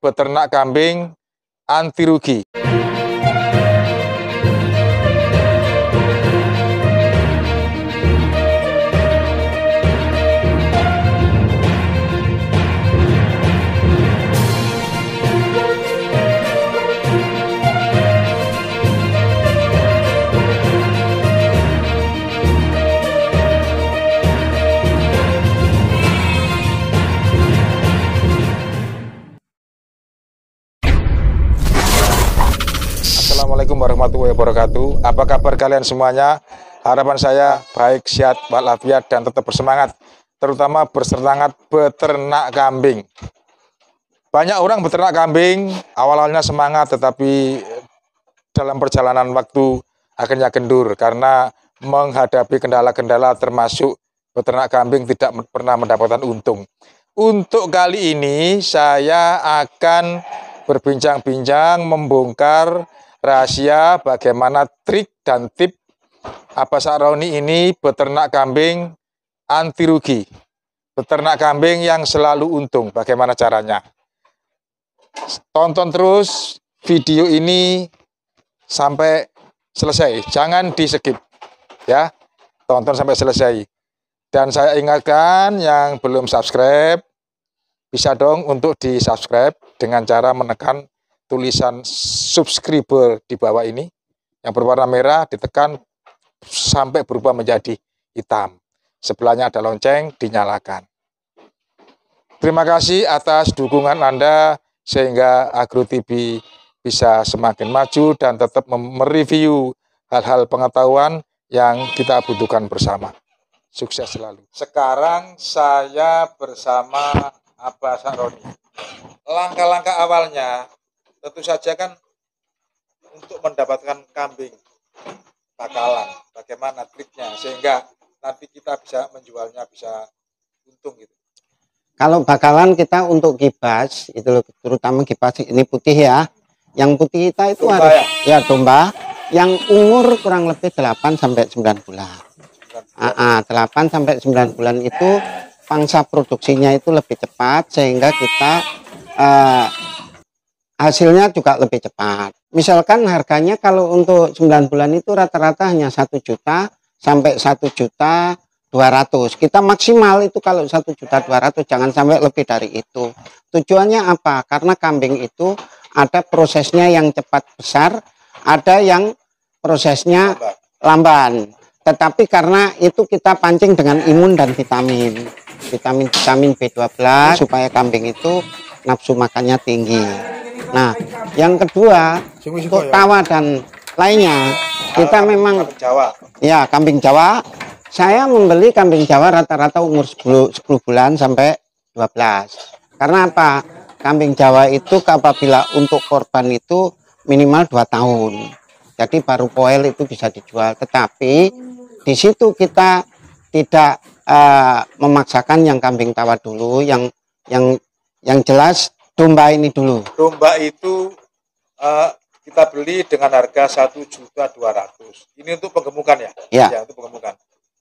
beternak kambing anti rugi. Assalamualaikum warahmatullahi wabarakatuh. Apa kabar kalian semuanya? Harapan saya baik, sehat, walafiat, dan tetap bersemangat. Terutama bersemangat beternak kambing. Banyak orang beternak kambing, awal-awalnya semangat, tetapi dalam perjalanan waktu akhirnya kendur. Karena menghadapi kendala-kendala termasuk beternak kambing tidak pernah mendapatkan untung. Untuk kali ini saya akan berbincang-bincang membongkar rahasia bagaimana trik dan tip Abah Sahroni ini beternak kambing anti rugi. Beternak kambing yang selalu untung. Bagaimana caranya? Tonton terus video ini sampai selesai. Jangan di-skip ya. Tonton sampai selesai. Dan saya ingatkan yang belum subscribe, bisa dong untuk di-subscribe dengan cara menekan tulisan subscriber di bawah ini yang berwarna merah, ditekan sampai berubah menjadi hitam. Sebelahnya ada lonceng, dinyalakan. Terima kasih atas dukungan Anda sehingga Agro TV bisa semakin maju dan tetap mereview hal-hal pengetahuan yang kita butuhkan bersama. Sukses selalu. Sekarang saya bersama Abah Sahroni. Langkah-langkah awalnya tentu saja kan untuk mendapatkan kambing bakalan, bagaimana triknya sehingga nanti kita bisa menjualnya bisa untung gitu. Kalau bakalan kita untuk kibas itu terutama kibas ini putih ya. Yang putih kita itu Domba harus ya domba yang umur kurang lebih 8 sampai 9 bulan. 8 sampai 9 bulan itu pangsa produksinya itu lebih cepat sehingga kita hasilnya juga lebih cepat. Misalkan harganya kalau untuk 9 bulan itu rata-rata hanya 1 juta sampai 1.200.000. Kita maksimal itu kalau 1.200.000, jangan sampai lebih dari itu. Tujuannya apa? Karena kambing itu ada prosesnya yang cepat besar, ada yang prosesnya lamban. Tetapi karena itu kita pancing dengan imun dan vitamin B12 supaya kambing itu nafsu makannya tinggi. Nah, yang kedua untuk tawa dan lainnya kita memang ya kambing Jawa. Saya membeli kambing Jawa rata-rata umur 10 bulan sampai 12. Karena apa? Kambing Jawa itu apabila untuk korban itu minimal 2 tahun. Jadi baru poel itu bisa dijual. Tetapi di situ kita tidak memaksakan yang kambing tawa dulu, yang jelas domba ini dulu. Domba itu kita beli dengan harga 1.200.000. Ini untuk penggemukan ya? Ya. Ya, untuk penggemukan.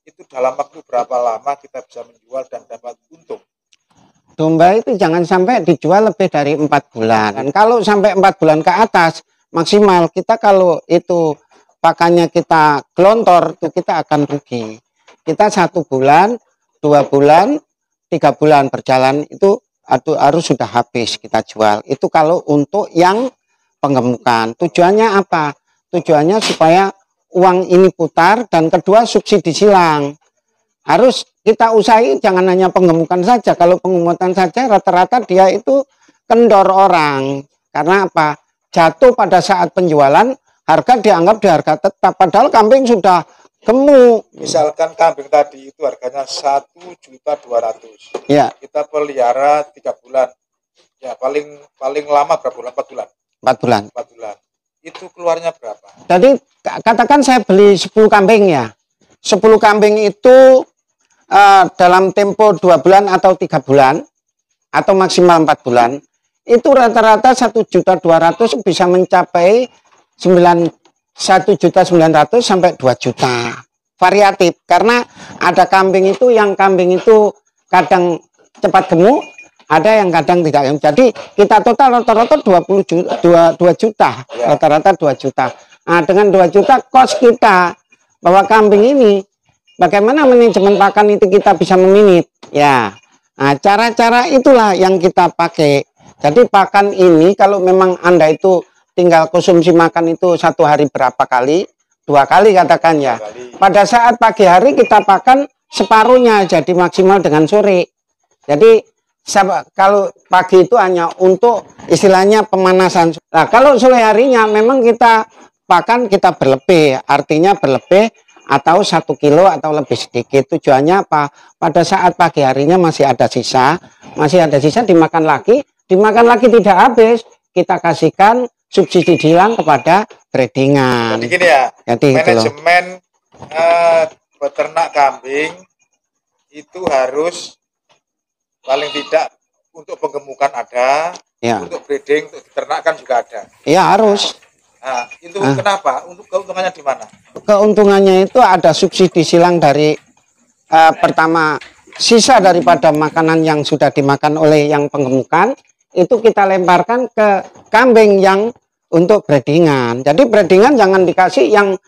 Itu dalam waktu berapa lama kita bisa menjual dan dapat untung? Domba itu jangan sampai dijual lebih dari 4 bulan. Dan kalau sampai 4 bulan ke atas maksimal kita kalau itu pakannya kita gelontor itu kita akan rugi. Kita 1 bulan, 2 bulan, 3 bulan berjalan itu harus sudah habis kita jual. Itu kalau untuk yang penggemukan. Tujuannya apa? Tujuannya supaya uang ini putar dan kedua subsidi silang. Harus kita usahain jangan hanya penggemukan saja. Kalau penggemukan saja rata-rata dia itu kendor orang. Karena apa? Jatuh pada saat penjualan harga dianggap di harga tetap. Padahal kambing sudah gemuk. Misalkan kambing tadi itu harganya 1.200.000. Ya. Kita pelihara 3 bulan. Ya paling lama berapa bulan? 4 bulan. 4 bulan. 4 bulan. Itu keluarnya berapa? Jadi katakan saya beli 10 kambing ya. 10 kambing itu dalam tempo 2 bulan atau 3 bulan atau maksimal 4 bulan itu rata-rata 1.200.000 bisa mencapai 1.900.000 sampai 2 juta. Variatif karena ada kambing itu yang kambing itu kadang cepat gemuk, ada yang kadang tidak. Jadi kita total rata-rata 20 juta, 2 juta, rata-rata 2 juta. Nah, dengan 2 juta kos kita bahwa kambing ini bagaimana manajemen pakan itu kita bisa meminit ya. Nah, cara-cara itulah yang kita pakai. Jadi pakan ini kalau memang Anda itu tinggal konsumsi makan itu 1 hari berapa kali? 2 kali katakan ya. Pada saat pagi hari kita pakan separuhnya, jadi maksimal dengan sore. Jadi kalau pagi itu hanya untuk istilahnya pemanasan. Nah, kalau sore harinya memang kita pakan kita berlebih, artinya berlebih atau 1 kilo atau lebih sedikit. Tujuannya apa? Pada saat pagi harinya masih ada sisa dimakan lagi tidak habis, kita kasihkan subsidi dilang kepada breedingan. Jadi gini ya, jadi manajemen peternak kambing itu harus paling tidak untuk penggemukan ada, ya. Untuk breeding, untuk diternakan juga ada. Iya harus. Nah, itu kenapa? Untuk keuntungannya di mana? Keuntungannya itu ada subsidi silang dari pertama sisa daripada makanan yang sudah dimakan oleh yang penggemukan itu kita lemparkan ke kambing yang untuk breedingan. Jadi breedingan jangan dikasih yang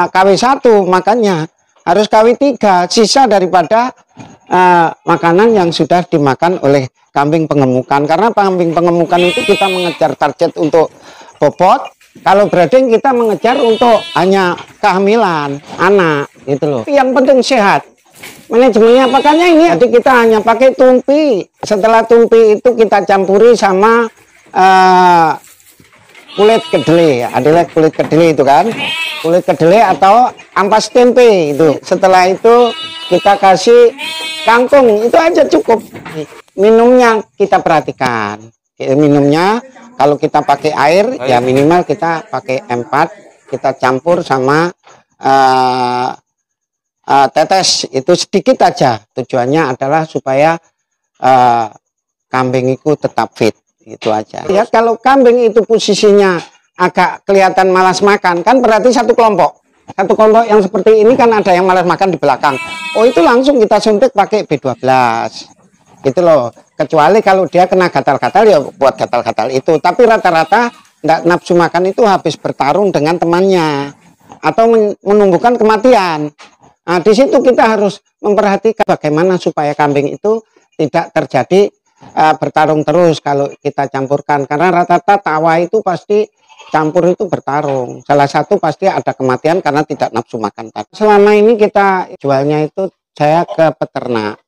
KW1 makannya, harus KW3 sisa daripada makanan yang sudah dimakan oleh kambing penggemukan. Karena kambing penggemukan itu kita mengejar target untuk bobot. Kalau breeding kita mengejar untuk hanya kehamilan anak gitu loh. Yang penting sehat. Manajemennya pakannya ini. Jadi kita hanya pakai tumpi. Setelah tumpi itu kita campuri sama kulit kedelai. Adalah kulit kedelai itu kan. Kulit kedelai atau ampas tempe itu. Setelah itu kita kasih kangkung. Itu aja cukup. Minumnya kita perhatikan. Minumnya kalau kita pakai air ya minimal kita pakai M4, kita campur sama tetes itu sedikit aja. Tujuannya adalah supaya kambing itu tetap fit, itu aja. Ya kalau kambing itu posisinya agak kelihatan malas makan kan berarti satu kelompok yang seperti ini kan ada yang malas makan di belakang. Oh itu langsung kita suntik pakai B12 gitu loh. Kecuali kalau dia kena gatal-gatal ya buat gatal-gatal itu. Tapi rata-rata tidak nafsu makan itu habis bertarung dengan temannya atau menumbuhkan kematian. Nah di situ kita harus memperhatikan bagaimana supaya kambing itu tidak terjadi bertarung terus kalau kita campurkan. Karena rata-rata tawa itu pasti campur itu bertarung. Salah satu pasti ada kematian karena tidak nafsu makan. Selama ini kita jualnya itu saya ke peternak.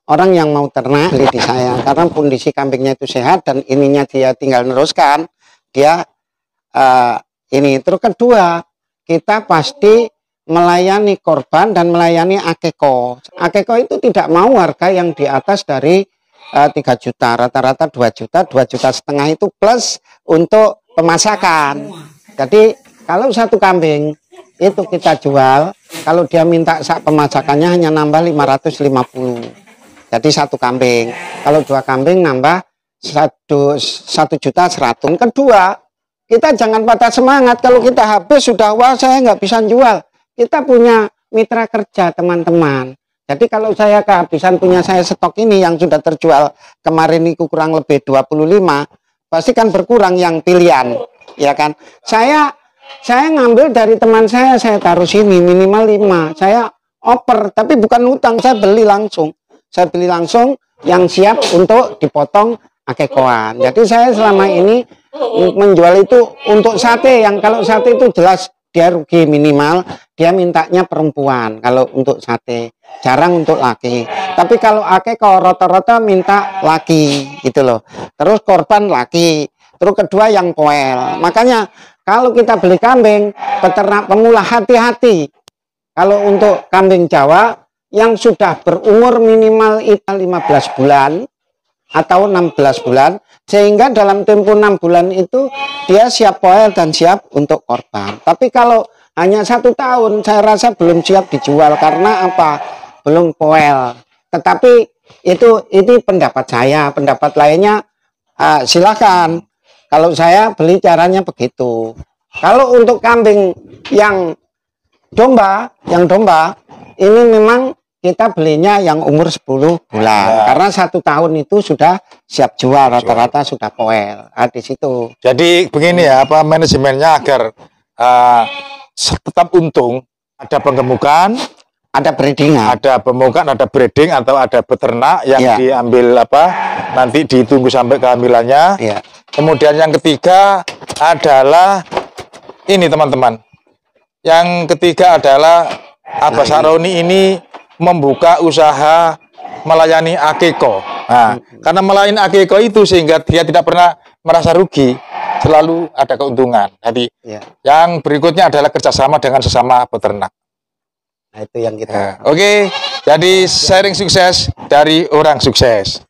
Orang yang mau ternak beli di saya karena kondisi kambingnya itu sehat dan ininya dia tinggal neruskan dia ini. Terus kedua kita pasti melayani korban dan melayani akeko. Akeko itu tidak mau harga yang di atas dari 3 juta, rata-rata 2 juta, 2,5 juta itu plus untuk pemasakan. Jadi kalau satu kambing itu kita jual, kalau dia minta sak pemasakannya hanya nambah 550. Jadi satu kambing. Kalau 2 kambing nambah 1,100,000. Kedua, kita jangan patah semangat. Kalau kita habis sudah wah saya nggak bisa jual. Kita punya mitra kerja teman-teman. Jadi kalau saya kehabisan punya saya stok ini yang sudah terjual kemarin itu kurang lebih 25, pasti kan berkurang yang pilihan, ya kan? Saya ngambil dari teman saya taruh sini minimal 5. Saya oper, tapi bukan utang, saya beli langsung. Saya beli langsung yang siap untuk dipotong akekoan. Jadi saya selama ini menjual itu untuk sate, yang kalau sate itu jelas dia rugi minimal, dia mintanya perempuan kalau untuk sate, jarang untuk laki. Tapi kalau akeko rata-rata minta laki gitu loh. Terus korban laki, terus kedua yang poel. Makanya kalau kita beli kambing, peternak pemula hati-hati. Kalau untuk kambing Jawa yang sudah berumur minimal itu 15 bulan atau 16 bulan, sehingga dalam tempo 6 bulan itu dia siap poel dan siap untuk korban. Tapi kalau hanya 1 tahun, saya rasa belum siap dijual karena apa? Belum poel. Tetapi ini pendapat saya, pendapat lainnya silakan. Kalau saya beli caranya begitu. Kalau untuk kambing yang domba ini memang kita belinya yang umur 10 bulan. Ya. Karena 1 tahun itu sudah siap jual, rata-rata sudah poel. Di situ. Jadi begini ya, apa manajemennya agar tetap untung, ada penggemukan, Ada breedingan. ada pemukan, ada breeding atau ada beternak yang Ya. diambil nanti ditunggu sampai kehamilannya. Ya. Kemudian yang ketiga adalah ini teman-teman. Yang ketiga adalah Abah Saroni ini membuka usaha melayani akeko. Nah, karena melayani akeko itu sehingga dia tidak pernah merasa rugi, selalu ada keuntungan. Jadi Ya. yang berikutnya adalah kerjasama dengan sesama peternak. Nah, itu yang kita. Oke, jadi sharing sukses dari orang sukses.